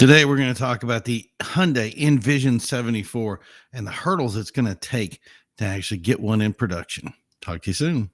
Today, we're going to talk about the Hyundai Envision 74 and the hurdles it's going to take to actually get one in production. Talk to you soon.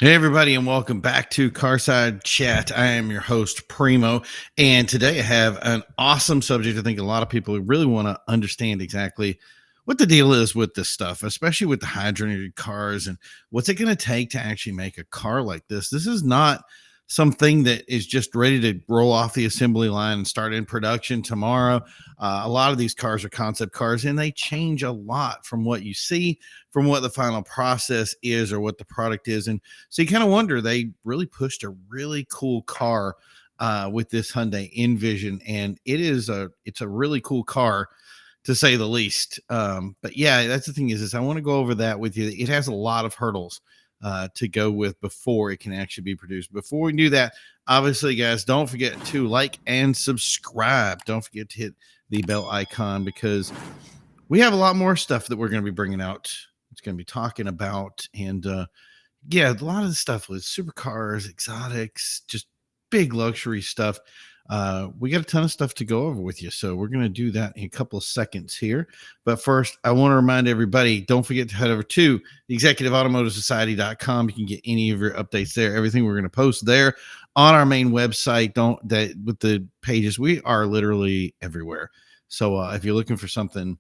Hey, everybody, and welcome back to Carside Chat. I am your host, Primo, and today I have an awesome subject. I think a lot of people really want to understand exactly what the deal is with this stuff, especially with the hydrogenated cars and what's it going to take to actually make a car like this. This is not something that is just ready to roll off the assembly line and start in production tomorrow. A lot of these cars are concept cars, and they change a lot from what you see, from what the final process is or what the product is. And so you kind of wonder, they really pushed a really cool car with this Hyundai Envision, and it's a really cool car to say the least. But yeah, that's the thing is I want to go over that with you. It has a lot of hurdles to go with before it can actually be produced. Before we do that, obviously, guys, don't forget to like and subscribe. Don't forget to hit the bell icon because we have a lot more stuff that we're going to be bringing out. It's going to be talking about, and yeah, a lot of the stuff with supercars, exotics, just big luxury stuff. We got a ton of stuff to go over with you, so we're going to do that in a couple of seconds here. But first, I want to remind everybody, don't forget to head over to executiveautomotivesociety.com. You can get any of your updates there. Everything we're going to post there on our main website. With the pages, we are literally everywhere. So if you're looking for something,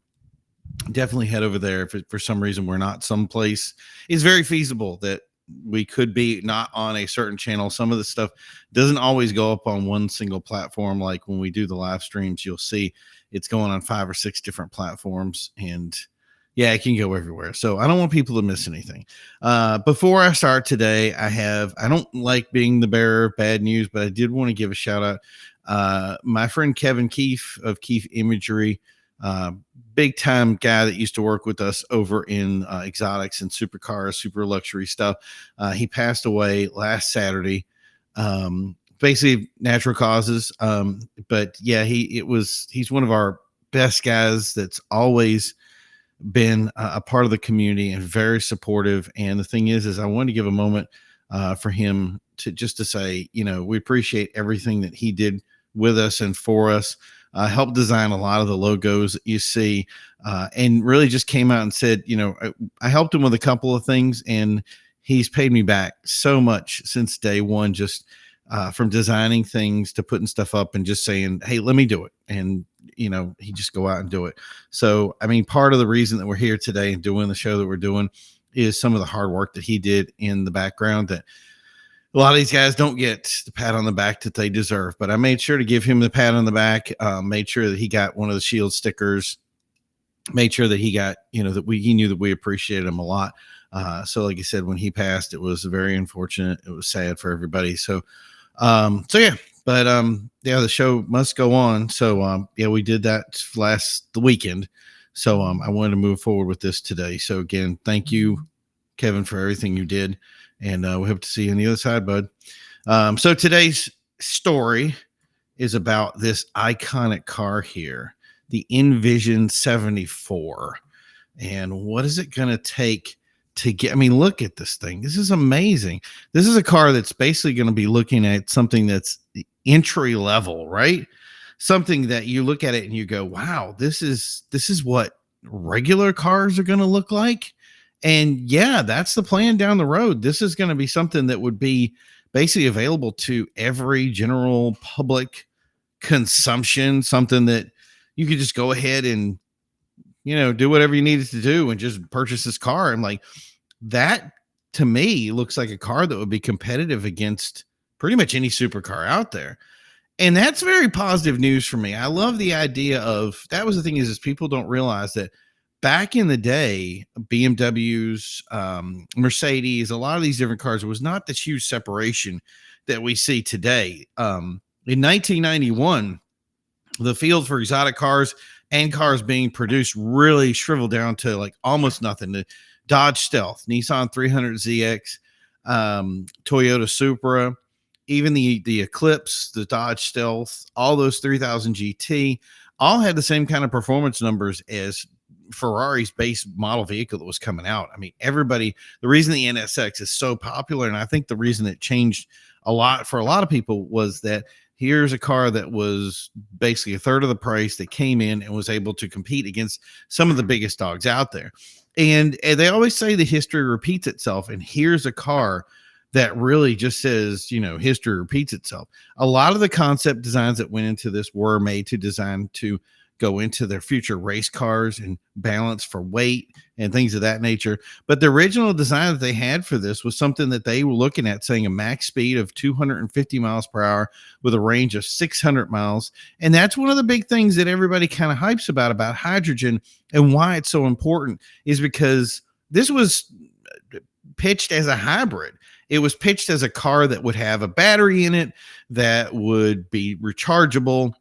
definitely head over there. If for some reason we're not someplace, it's very feasible that we could be not on a certain channel. Some of the stuff doesn't always go up on one single platform. Like when we do the live streams, you'll see it's going on 5 or 6 different platforms, and yeah, it can go everywhere. So I don't want people to miss anything. Before I start today, I don't like being the bearer of bad news, but I did want to give a shout out. My friend Kevin Keefe of Keefe Imagery, big time guy that used to work with us over in exotics and supercars, super luxury stuff. He passed away last Saturday, basically natural causes. But yeah, he's one of our best guys that's always been a part of the community and very supportive. And the thing is I wanted to give a moment for him to say, we appreciate everything that he did with us and for us. Helped design a lot of the logos that you see, and really just came out and said, I helped him with a couple of things, and he's paid me back so much since day one, just from designing things to putting stuff up and just saying, hey, let me do it. And, he just go out and do it. So, I mean, part of the reason that we're here today and doing the show that we're doing is some of the hard work that he did in the background that a lot of these guys don't get the pat on the back that they deserve, but I made sure to give him the pat on the back, made sure that he got one of the shield stickers, made sure that he got, he knew that we appreciated him a lot. So like I said, when he passed, it was very unfortunate. It was sad for everybody. So yeah, but yeah, the show must go on. So yeah, we did that the weekend. So I wanted to move forward with this today. So again, thank you, Kevin, for everything you did. And we hope to see you on the other side, bud. So today's story is about this iconic car here, the Envision 74. And what is it going to take to get? I mean, look at this thing. This is amazing. This is a car that's basically going to be looking at something that's entry level, right? Something that you look at it and you go, wow, this is what regular cars are going to look like. And yeah, that's the plan down the road. This is going to be something that would be basically available to every general public consumption, something that you could just go ahead and, do whatever you needed to do and just purchase this car. And like that to me looks like a car that would be competitive against pretty much any supercar out there. And that's very positive news for me. I love the idea of that. Was the thing is people don't realize that back in the day, BMWs, Mercedes, a lot of these different cars, was not this huge separation that we see today. In 1991, the field for exotic cars and cars being produced really shriveled down to like almost nothing. The Dodge Stealth, Nissan 300ZX, Toyota Supra, even the Eclipse, the Dodge Stealth, all those 3000 GT, all had the same kind of performance numbers as Ferrari's base model vehicle that was coming out. I mean, everybody, the reason the NSX is so popular, and I think the reason it changed a lot for a lot of people, was that here's a car that was basically a third of the price that came in and was able to compete against some of the biggest dogs out there. And they always say the history repeats itself. And here's a car that really just says, history repeats itself. A lot of the concept designs that went into this were made to design to go into their future race cars and balance for weight and things of that nature. But the original design that they had for this was something that they were looking at, saying a max speed of 250 miles per hour with a range of 600 miles. And that's one of the big things that everybody kind of hypes about hydrogen, and why it's so important is because this was pitched as a hybrid. It was pitched as a car that would have a battery in it, that would be rechargeable,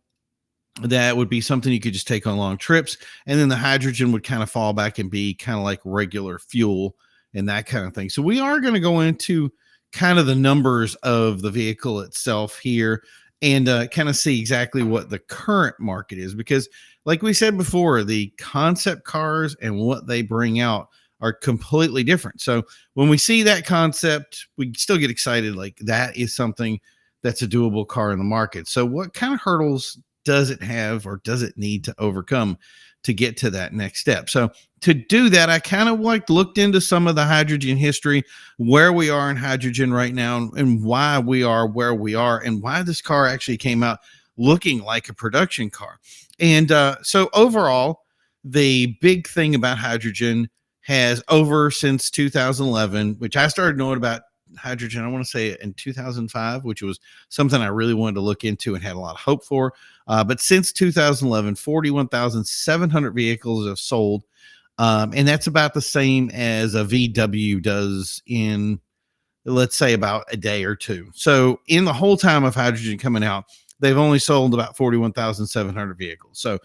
that would be something you could just take on long trips. And then the hydrogen would kind of fall back and be kind of like regular fuel and that kind of thing. So we are going to go into kind of the numbers of the vehicle itself here, and kind of see exactly what the current market is, because like we said before, the concept cars and what they bring out are completely different. So when we see that concept, we still get excited. Like, that is something that's a doable car in the market. So what kind of hurdles does it have, or does it need to overcome to get to that next step? So to do that, I kind of looked into some of the hydrogen history, where we are in hydrogen right now, and why we are where we are, and why this car actually came out looking like a production car. And so overall, the big thing about hydrogen has, over since 2011, which I started knowing about hydrogen, I want to say in 2005, which was something I really wanted to look into and had a lot of hope for. But since 2011, 41,700 vehicles have sold. And that's about the same as a VW does in, let's say, about a day or two. So in the whole time of hydrogen coming out, they've only sold about 41,700 vehicles. So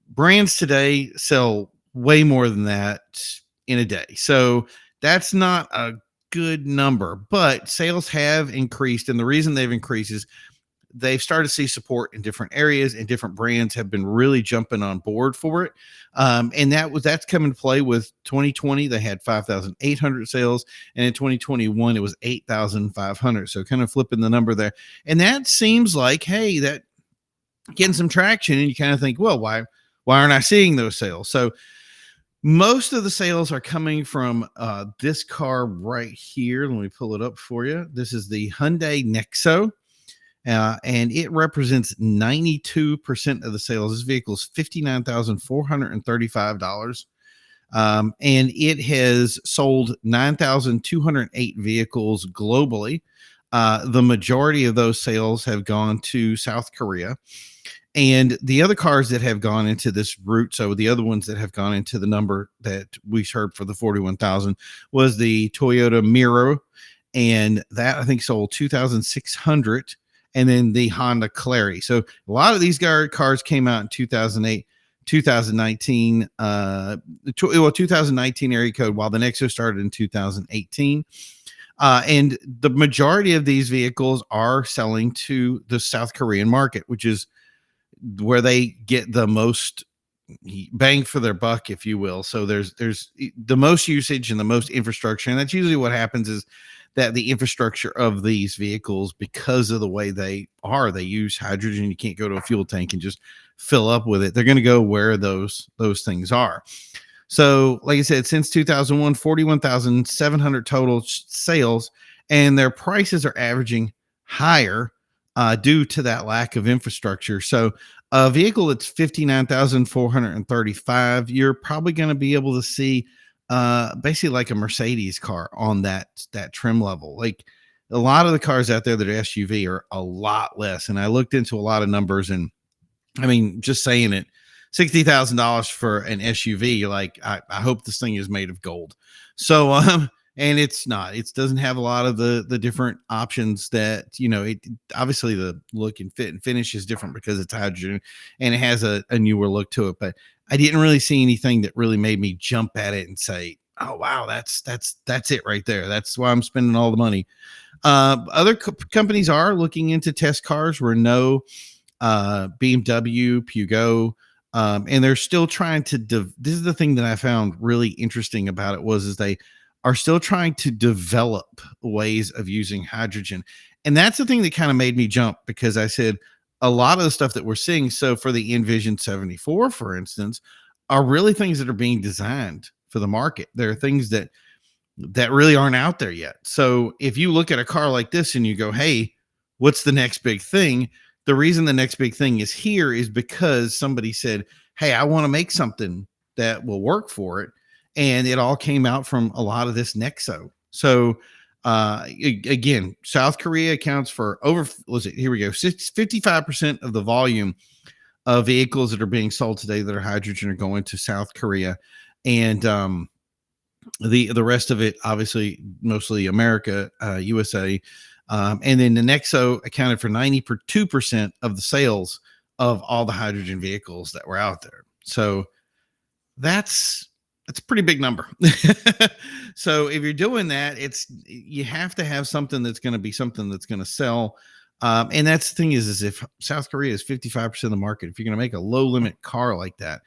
brands today sell way more than that in a day. So that's not a good number, but sales have increased. And the reason they've increased is they've started to see support in different areas, and different brands have been really jumping on board for it. And that's come into play with 2020. They had 5,800 sales, and in 2021 it was 8,500. So kind of flipping the number there. And that seems like, hey, that getting some traction. And you kind of think, well, why aren't I seeing those sales? So most of the sales are coming from this car right here. Let me pull it up for you. This is the Hyundai Nexo, and it represents 92% of the sales. This vehicle is $59,435, and it has sold 9,208 vehicles globally. The majority of those sales have gone to South Korea. And the other cars that have gone into this route, so the other ones that have gone into the number that we heard for the 41,000, was the Toyota Miro, and that I think sold 2,600, and then the Honda Clary. So a lot of these cars came out in 2008, 2019, 2019 area code, while the Nexo started in 2018. And the majority of these vehicles are selling to the South Korean market, which is where they get the most bang for their buck, if you will. So there's the most usage and the most infrastructure. And that's usually what happens, is that the infrastructure of these vehicles, because of the way they use hydrogen. You can't go to a fuel tank and just fill up with it. They're going to go where those things are. So like I said, since 2001, 41,700 total sales, and their prices are averaging higher due to that lack of infrastructure. So a vehicle that's 59,435, you're probably going to be able to see basically like a Mercedes car on that trim level. Like, a lot of the cars out there that are SUV are a lot less. And I looked into a lot of numbers, and I mean, just saying it, $60,000 for an SUV, you're like, I hope this thing is made of gold. So and it's not. It doesn't have a lot of the different options that, it obviously the look and fit and finish is different because it's hydrogen, and it has a newer look to it. But I didn't really see anything that really made me jump at it and say, Oh wow, that's it right there. That's why I'm spending all the money. Other companies are looking into test cars. Renault, BMW, Pugo, and they're still trying to. This is the thing that I found really interesting about it was is they are still trying to develop ways of using hydrogen, and that's the thing that kind of made me jump because I said a lot of the stuff that we're seeing. So for the Envision 74, for instance, are really things that are being designed for the market. There are things that really aren't out there yet. So if you look at a car like this and you go, hey, what's the next big thing? The reason the next big thing is here is because somebody said, hey, I want to make something that will work for it. And it all came out from a lot of this Nexo. So, again, South Korea accounts for over, was it, here we go, 55% of the volume of vehicles that are being sold today that are hydrogen are going to South Korea. And, the rest of it obviously mostly America, USA, and then the Nexo accounted for 92% of the sales of all the hydrogen vehicles that were out there. So that's that's a pretty big number. So if you're doing that, it's you have to have something that's going to be something that's going to sell. And that's the thing is if South Korea is 55% of the market, if you're going to make a low limit car like that,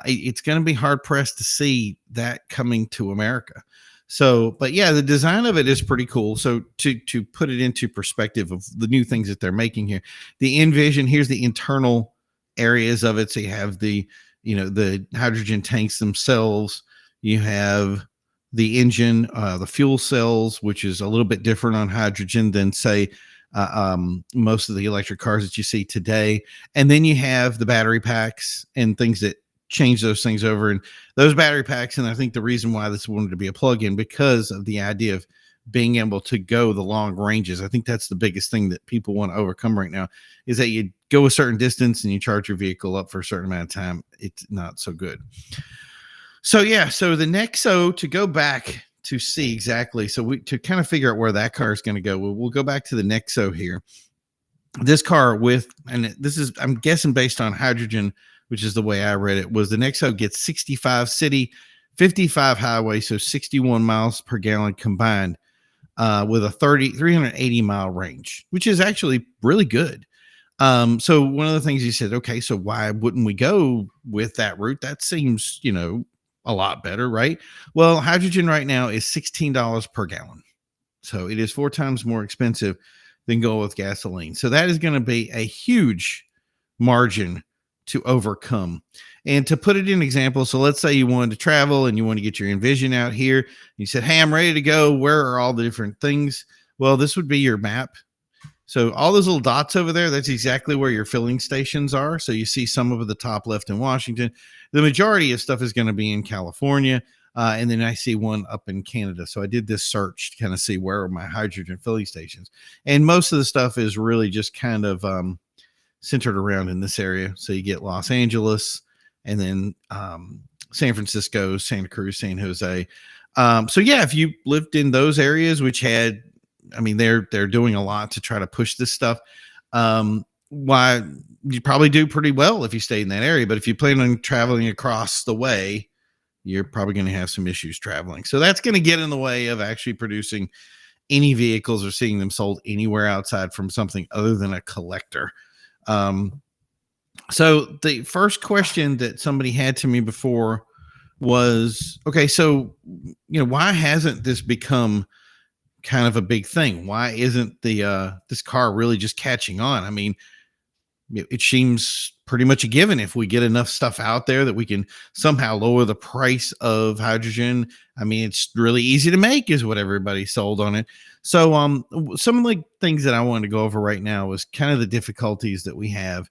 it's going to be hard pressed to see that coming to America. So, but yeah, the design of it is pretty cool. So to put it into perspective of the new things that they're making here, the Envision, here's the internal areas of it. So you have the hydrogen tanks themselves. You have the engine, the fuel cells, which is a little bit different on hydrogen than say most of the electric cars that you see today. And then you have the battery packs and things that change those things over, and those battery packs. And I think the reason why this wanted to be a plug-in because of the idea of being able to go the long ranges. I think that's the biggest thing that people want to overcome right now is that you go a certain distance and you charge your vehicle up for a certain amount of time. It's not so good. So yeah, so the Nexo, to go back to see exactly, so we to kind of figure out where that car is going to go, we'll go back to the Nexo here. This car with, and this is, I'm guessing based on hydrogen, which is the way I read it, was the Nexo gets 65 city, 55 highway, so 61 miles per gallon combined, with a 380 mile range, which is actually really good. So one of the things he said, okay, so why wouldn't we go with that route? That seems, a lot better, right? Well, hydrogen right now is $16 per gallon. So it is 4 times more expensive than going with gasoline. So that is going to be a huge margin to overcome. And to put it in example, so let's say you wanted to travel and you want to get your Envision out here. You said, hey, I'm ready to go. Where are all the different things? Well, this would be your map. So all those little dots over there, that's exactly where your filling stations are. So you see some of the top left in Washington. The majority of stuff is going to be in California. And then I see one up in Canada. So I did this search to kind of see where are my hydrogen filling stations. And most of the stuff is really just kind of centered around in this area. So you get Los Angeles and then San Francisco, Santa Cruz, San Jose. So yeah, if you lived in those areas, which had, I mean, they're doing a lot to try to push this stuff. Why you probably do pretty well if you stay in that area, but if you plan on traveling across the way, you're probably going to have some issues traveling. So that's going to get in the way of actually producing any vehicles or seeing them sold anywhere outside from something other than a collector. So the first question that somebody had to me before was, okay, so why hasn't this become kind of a big thing? Why isn't this car really just catching on? I mean, it seems pretty much a given if we get enough stuff out there that we can somehow lower the price of hydrogen. I mean, it's really easy to make is what everybody sold on it. So some of the things that I wanted to go over right now was kind of the difficulties that we have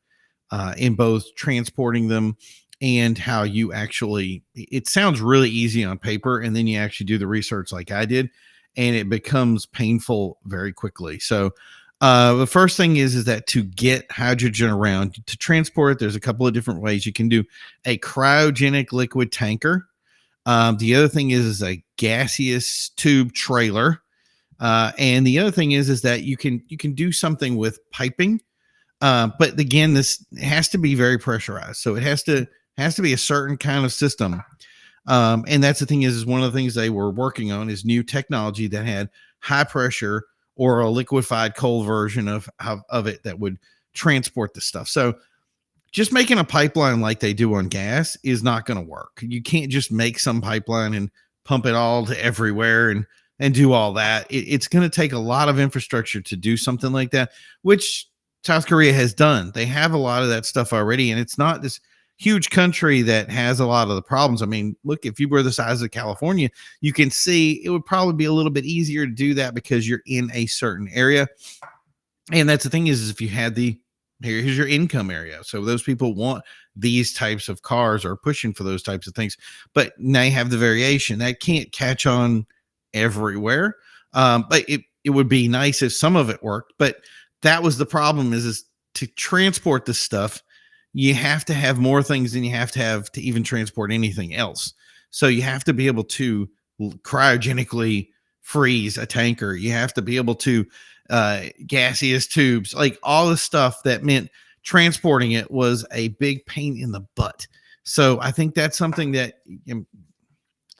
in both transporting them and how you actually, it sounds really easy on paper, and then you actually do the research like I did, and it becomes painful very quickly. So the first thing is that to get hydrogen around, to transport it, there's a couple of different ways. You can do a cryogenic liquid tanker. The other thing is a gaseous tube trailer. And the other thing is that you can do something with piping. But again, this has to be very pressurized. So it has to be a certain kind of system And that's the thing is one of the things they were working on is new technology that had high pressure or a liquefied coal version of it that would transport the stuff. So just making a pipeline like they do on gas is not going to work. You can't just make some pipeline and pump it all to everywhere and do all that. It's going to take a lot of infrastructure to do something like that, which South Korea has done. They have a lot of that stuff already, and it's not this huge country that has a lot of the problems. I mean, look, if you were the size of California, you can see it would probably be a little bit easier to do that because you're in a certain area. And that's the thing is if you had here's your income area. So those people want these types of cars or pushing for those types of things. But now you have the variation that can't catch on everywhere. But it would be nice if some of it worked. But that was the problem is to transport this stuff, you have to have more things than you have to even transport anything else. So you have to be able to cryogenically freeze a tanker. You have to be able to gaseous tubes, like all the stuff that meant transporting it was a big pain in the butt. So I think that's something that a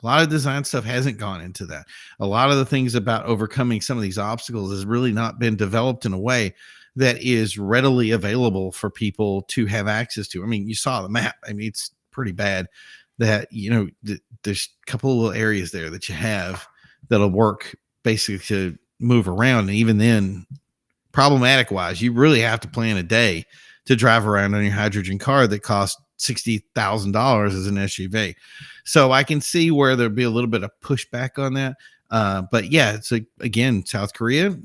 lot of design stuff hasn't gone into that. A lot of the things about overcoming some of these obstacles has really not been developed in a way that is readily available for people to have access to. I mean, you saw the map. I mean, it's pretty bad that, there's a couple of little areas there that you have that'll work basically to move around. And even then, problematic wise, you really have to plan a day to drive around on your hydrogen car that costs $60,000 as an SUV. So I can see where there'd be a little bit of pushback on that. But yeah, it's again, South Korea,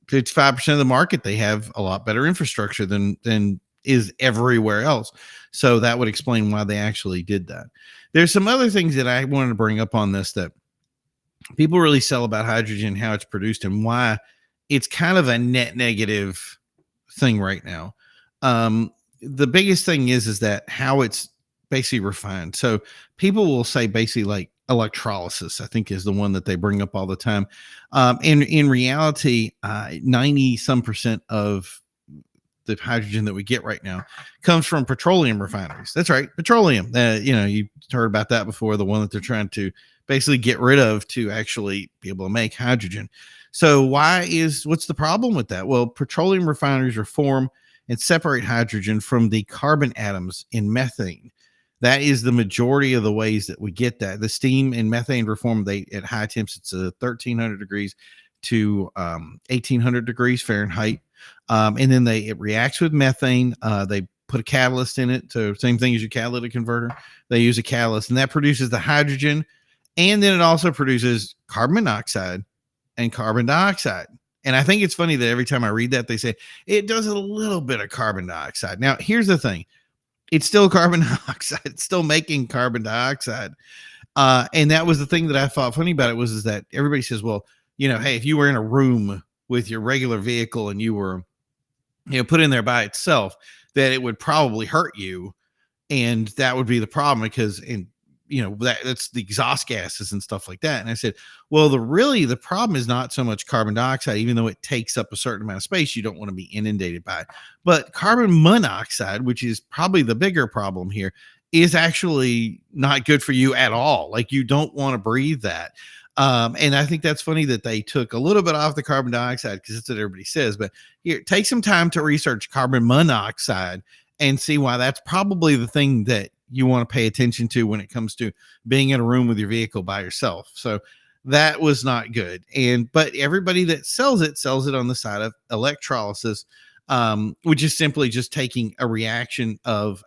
55% of the market, they have a lot better infrastructure than is everywhere else. So that would explain why they actually did that. There's some other things that I wanted to bring up on this that people really sell about hydrogen, how it's produced, and why it's kind of a net negative thing right now. The biggest thing is that how it's basically refined. So people will say basically like electrolysis, I think is the one that they bring up all the time. In reality, 90 some percent of the hydrogen that we get right now comes from petroleum refineries. That's right, petroleum. You heard about that before. The one that they're trying to basically get rid of to actually be able to make hydrogen. So what's the problem with that? Well, petroleum refineries reform and separate hydrogen from the carbon atoms in methane. That is the majority of the ways that we get that. The steam and methane reform, at high temps, it's 1300 degrees to 1800 degrees Fahrenheit. And then it reacts with methane. They put a catalyst in it. So same thing as your catalytic converter. They use a catalyst and that produces the hydrogen. And then it also produces carbon monoxide and carbon dioxide. And I think it's funny that every time I read that, they say it does a little bit of carbon dioxide. Now, here's the thing. It's still carbon dioxide. It's still making carbon dioxide. And that was the thing that I thought funny about it is that everybody says, well, hey, if you were in a room with your regular vehicle and you were, put in there by itself, that it would probably hurt you. And that would be the problem because that's the exhaust gases and stuff like that. And I said, well, the problem is not so much carbon dioxide, even though it takes up a certain amount of space, you don't want to be inundated by it. But carbon monoxide, which is probably the bigger problem here, is actually not good for you at all. Like you don't want to breathe that. And I think that's funny that they took a little bit off the carbon dioxide because that's what everybody says. But here, take some time to research carbon monoxide and see why that's probably the thing that you want to pay attention to when it comes to being in a room with your vehicle by yourself. So that was not good. But everybody that sells it on the side of electrolysis, which is simply just taking a reaction of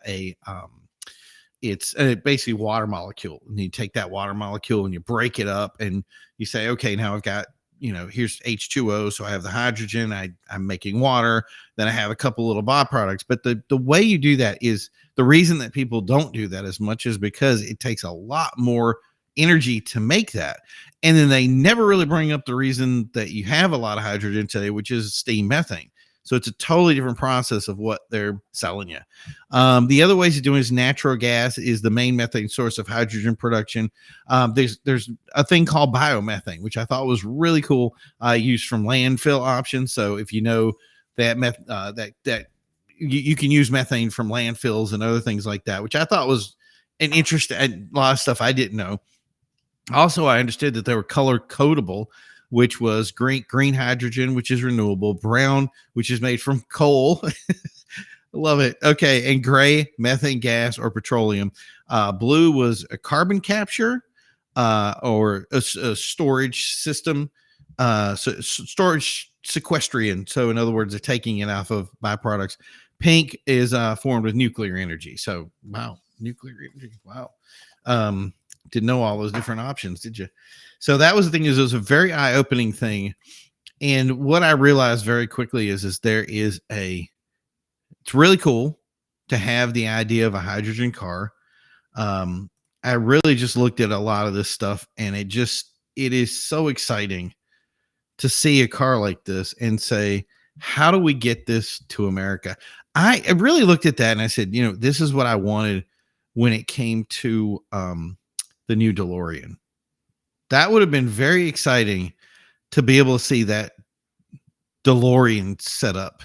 it's basically water molecule. And you take that water molecule and you break it up and you say, okay, now I've got, here's H2O. So I have the hydrogen, I'm making water, then I have a couple little byproducts. But the way you do that is the reason that people don't do that as much is because it takes a lot more energy to make that. And then they never really bring up the reason that you have a lot of hydrogen today, which is steam methane. So it's a totally different process of what they're selling you. The other ways of doing is natural gas is the main methane source of hydrogen production. There's a thing called biomethane, which I thought was really cool, used from landfill options. So if you know that you can use methane from landfills and other things like that, which I thought was an interest, a lot of stuff I didn't know. Also, I understood that they were color codable, which was green hydrogen, which is renewable, brown, which is made from coal. Love it. Okay. And gray, methane gas or petroleum. Blue was a carbon capture or a storage system, storage sequestrian. So, in other words, they're taking it off of byproducts. Pink is formed with nuclear energy. So, wow, nuclear energy. Wow. Um, didn't know all those different options, did you? So that was the thing. Is it was a very eye opening thing, and what I realized very quickly is there is a. It's really cool to have the idea of a hydrogen car. Um, I really just looked at a lot of this stuff, and it is so exciting to see a car like this and say, how do we get this to America? I really looked at that and I said, this is what I wanted when it came to the new DeLorean. That would have been very exciting to be able to see that DeLorean setup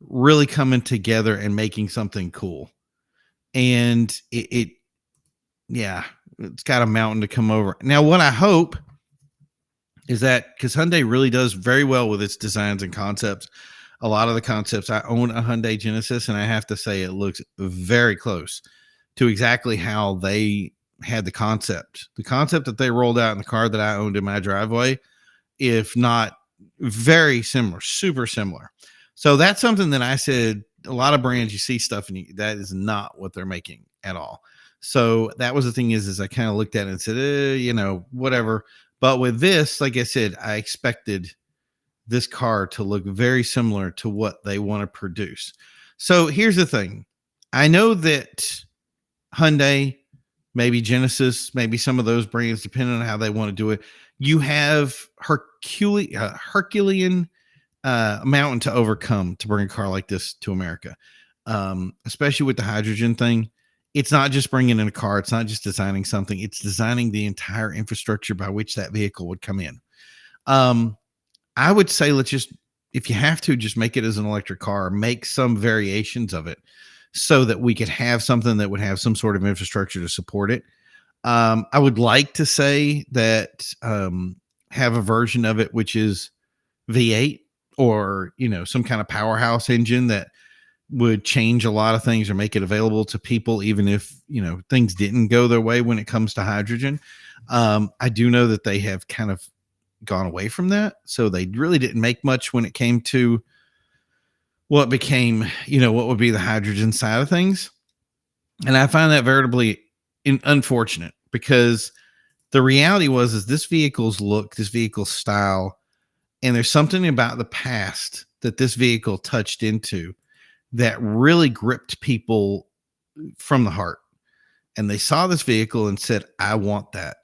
really coming together and making something cool. And yeah, it's got a mountain to come over. Now, what I hope is that because Hyundai really does very well with its designs and concepts. A lot of the concepts, I own a Hyundai Genesis, and I have to say it looks very close to exactly how they had the concept. The concept that they rolled out in the car that I owned in my driveway, if not very similar, super similar. So that's something that I said, a lot of brands, you see stuff and that is not what they're making at all. So that was the thing is I kind of looked at it and said, whatever. But with this, like I said, I expected this car to look very similar to what they want to produce. So here's the thing. I know that Hyundai, maybe Genesis, maybe some of those brands, depending on how they want to do it, you have Herculean mountain to overcome to bring a car like this to America, especially with the hydrogen thing. It's not just bringing in a car. It's not just designing something. It's designing the entire infrastructure by which that vehicle would come in. I would say if you have to, just make it as an electric car, make some variations of it so that we could have something that would have some sort of infrastructure to support it. I would like to say that have a version of it which is V8 or, some kind of powerhouse engine that would change a lot of things or make it available to people, even if, things didn't go their way when it comes to hydrogen. I do know that they have kind of gone away from that. So they really didn't make much when it came to what became, what would be the hydrogen side of things. And I find that veritably unfortunate because the reality is this vehicle's look, this vehicle's style, and there's something about the past that this vehicle touched into that really gripped people from the heart. And they saw this vehicle and said, I want that.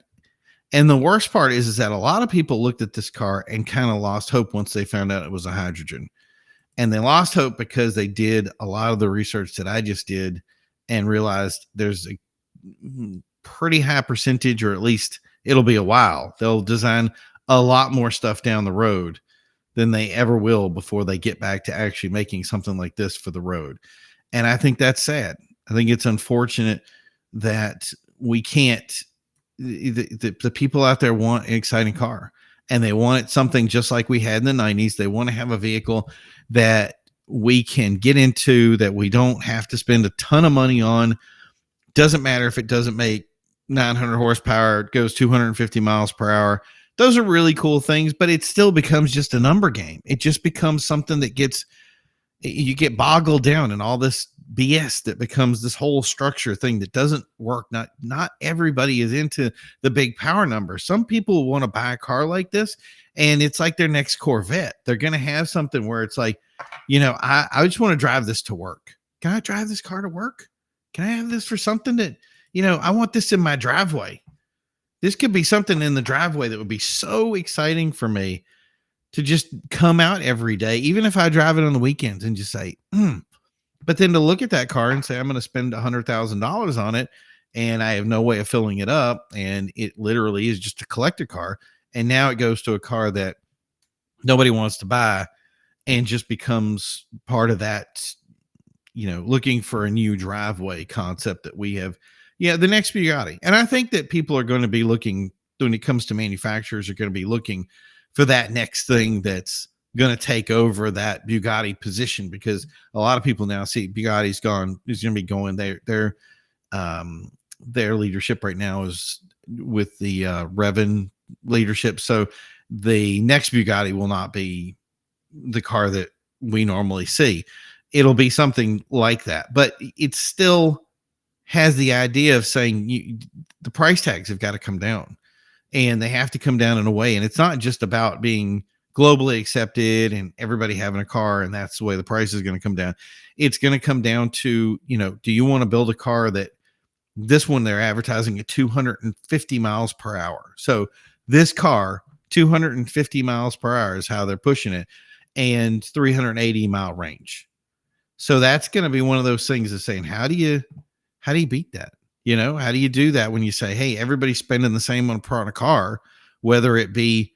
And the worst part is that a lot of people looked at this car and kind of lost hope once they found out it was a hydrogen. And they lost hope because they did a lot of the research that I just did and realized there's a pretty high percentage, or at least it'll be a while. They'll design a lot more stuff down the road than they ever will before they get back to actually making something like this for the road. And I think that's sad. I think it's unfortunate that we can't, the people out there want an exciting car and they want it something just like we had in the 90s. They want to have a vehicle that we can get into, that we don't have to spend a ton of money on. Doesn't matter if it doesn't make 900 horsepower, it goes 250 miles per hour. Those are really cool things, but it still becomes just a number game. It just becomes something that you get boggled down in all this BS that becomes this whole structure thing that doesn't work. Not everybody is into the big power numbers. Some people want to buy a car like this and it's like their next Corvette. They're going to have something where it's like, I just want to drive this to work. Can I drive this car to work? Can I have this for something that, I want this in my driveway. This could be something in the driveway that would be so exciting for me to just come out every day, even if I drive it on the weekends and just say, But then to look at that car and say, I'm going to spend $100,000 on it and I have no way of filling it up. And it literally is just a collector car. And now it goes to a car that nobody wants to buy and just becomes part of that looking for a new driveway concept that we have. Yeah, the next Bugatti. And I think that people are going to be looking, when it comes to manufacturers, are going to be looking for that next thing that's going to take over that Bugatti position, because a lot of people now see Bugatti's gone, is going to be going their leadership right now is with the Revan leadership. So the next Bugatti will not be the car that we normally see. It'll be something like that, but it still has the idea of saying the price tags have got to come down, and they have to come down in a way. And it's not just about being globally accepted and everybody having a car and that's the way the price is going to come down. It's going to come down to, do you want to build a car that, this one they're advertising at 250 miles per hour. So this car, 250 miles per hour is how they're pushing it, and 380-mile range. So that's going to be one of those things of saying, how do you beat that? How do you do that when you say, hey, everybody's spending the same on a car, whether it be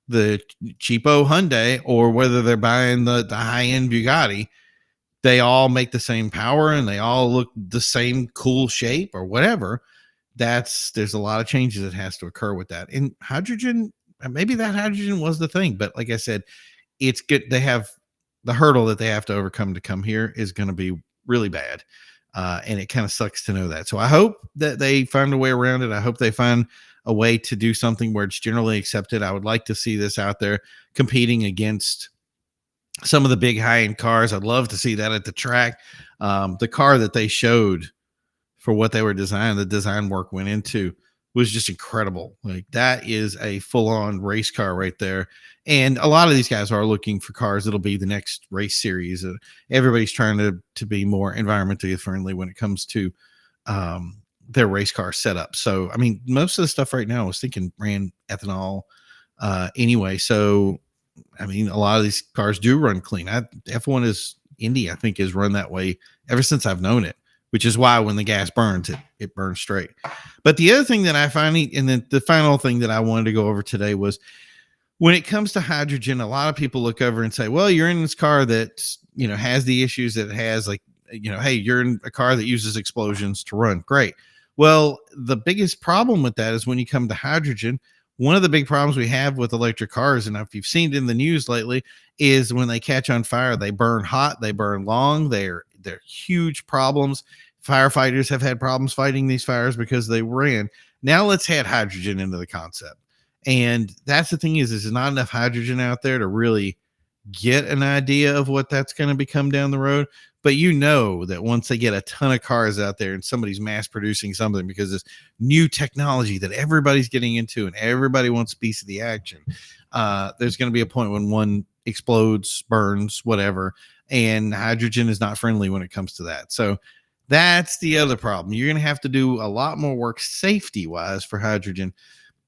the cheapo Hyundai or whether they're buying the high-end Bugatti? They all make the same power and they all look the same cool shape or whatever. There's a lot of changes that has to occur with that. And hydrogen, maybe that hydrogen was the thing, but like I said, it's good. They have the hurdle that they have to overcome to come here is going to be really bad. And it kind of sucks to know that. So I hope that they find a way around it. I hope they find a way to do something where it's generally accepted. I would like to see this out there competing against some of the big high-end cars. I'd love to see that at the track. The car that they showed for what they were designing, the design work went into, was just incredible. Like, that is a full-on race car right there. And a lot of these guys are looking for cars that'll be the next race series. Everybody's trying to be more environmentally friendly when it comes to their race car setup. So, I mean, most of the stuff right now I was thinking ran ethanol anyway. So, I mean, a lot of these cars do run clean. F1 is Indy, I think, has run that way ever since I've known it, which is why when the gas burns, it burns straight. But the other thing that I find, and then the final thing that I wanted to go over today was, when it comes to hydrogen, a lot of people look over and say, well, you're in this car that, has the issues that it has, like, hey, you're in a car that uses explosions to run. Great. Well, the biggest problem with that is when you come to hydrogen, one of the big problems we have with electric cars, and if you've seen it in the news lately, is when they catch on fire, they burn hot, they burn long. They're huge problems. Firefighters have had problems fighting these fires because they ran. Now let's add hydrogen into the concept. And that's the thing is there's not enough hydrogen out there to really get an idea of what that's going to become down the road. But that once they get a ton of cars out there and somebody's mass producing something, because this new technology that everybody's getting into and everybody wants a piece of the action, there's going to be a point when one explodes, burns, whatever, and hydrogen is not friendly when it comes to that. So that's the other problem. You're going to have to do a lot more work safety wise for hydrogen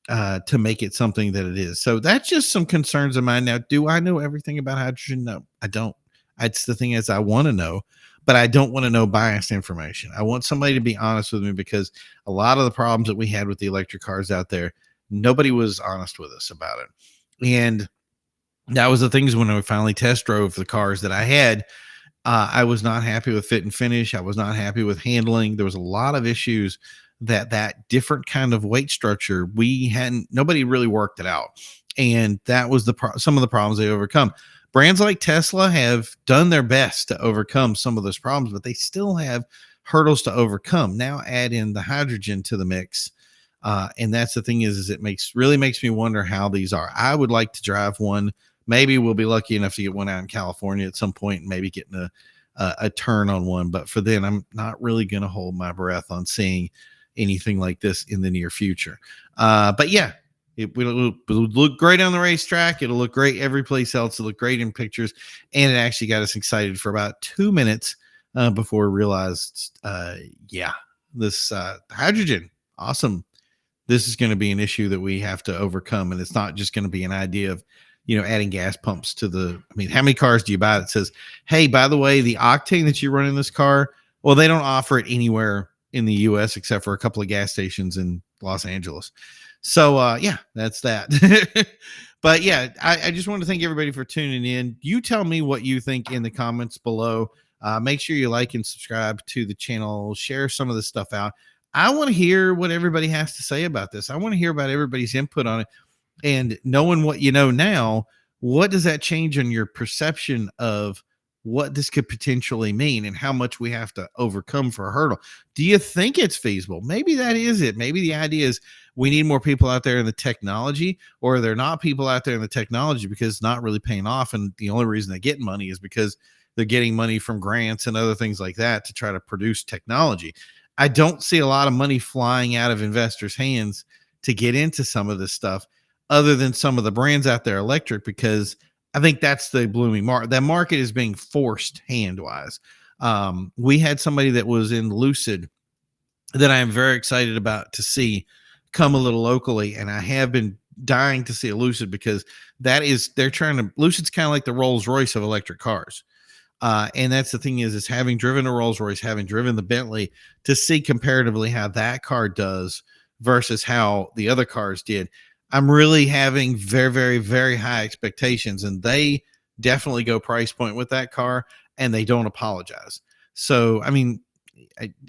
to make it something that it is. So that's just some concerns of mine. Now, do I know everything about hydrogen? No, I don't. It's the thing is I want to know, but I don't want to know biased information. I want somebody to be honest with me, because a lot of the problems that we had with the electric cars out there, nobody was honest with us about it. And that was the things when I finally test drove the cars that I had. I was not happy with fit and finish. I was not happy with handling. There was a lot of issues that different kind of weight structure, nobody really worked it out. And that was some of the problems they overcome. Brands like Tesla have done their best to overcome some of those problems, but they still have hurdles to overcome. Now add in the hydrogen to the mix. And that's the thing is it really makes me wonder how these are. I would like to drive one. Maybe we'll be lucky enough to get one out in California at some point and maybe getting a turn on one. But for then, I'm not really going to hold my breath on seeing anything like this in the near future. But yeah, it will look great on the racetrack. It'll look great every place else. It'll look great in pictures. And it actually got us excited for about 2 minutes before we realized, this hydrogen, awesome. This is going to be an issue that we have to overcome. And it's not just going to be an idea of, adding gas pumps to how many cars do you buy that says, hey, by the way, the octane that you run in this car, well, they don't offer it anywhere in the US except for a couple of gas stations in Los Angeles. So, that's that. But yeah, I just want to thank everybody for tuning in. You tell me what you think in the comments below. Make sure you like and subscribe to the channel, share some of this stuff out. I want to hear what everybody has to say about this. I want to hear about everybody's input on it. And knowing what you know now, what does that change on your perception of what this could potentially mean and how much we have to overcome for a hurdle? Do you think it's feasible? Maybe that is it. Maybe the idea is we need more people out there in the technology, or they're not people out there in the technology because it's not really paying off. And the only reason they get money is because they're getting money from grants and other things like that to try to produce technology. I don't see a lot of money flying out of investors' hands to get into some of this stuff other than some of the brands out there electric, because I think that's the blooming market. That market is being forced hand wise. We had somebody that was in Lucid that I am very excited about to see come a little locally. And I have been dying to see a Lucid because they're trying to, Lucid's kind of like the Rolls Royce of electric cars. And that's the thing is having driven a Rolls Royce, having driven the Bentley, to see comparatively how that car does versus how the other cars did. I'm really having very, very, very high expectations, and they definitely go price point with that car, and they don't apologize. So, I mean,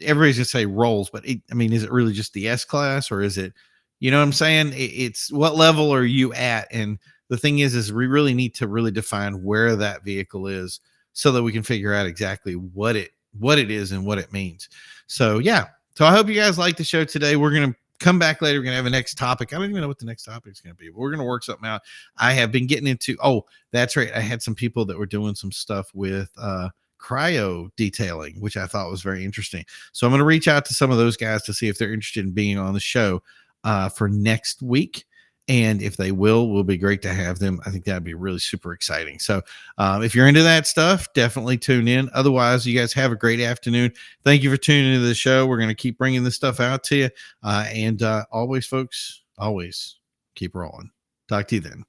everybody's gonna say Rolls, but I mean, is it really just the S class, or is it, you know what I'm saying? It's what level are you at? And the thing is we really need to really define where that vehicle is so that we can figure out exactly what it is and what it means. So yeah. So I hope you guys like the show today. We're gonna come back later. We're gonna have a next topic. I don't even know what the next topic is gonna be, but we're gonna work something out. I have been getting into, oh, that's right. I had some people that were doing some stuff with cryo detailing, which I thought was very interesting. So I'm going to reach out to some of those guys to see if they're interested in being on the show for next week. And if they will be great to have them. I think that'd be really super exciting. So if you're into that stuff, definitely tune in. Otherwise, you guys have a great afternoon. Thank you for tuning into the show. We're going to keep bringing this stuff out to you. And always, folks, always keep rolling. Talk to you then.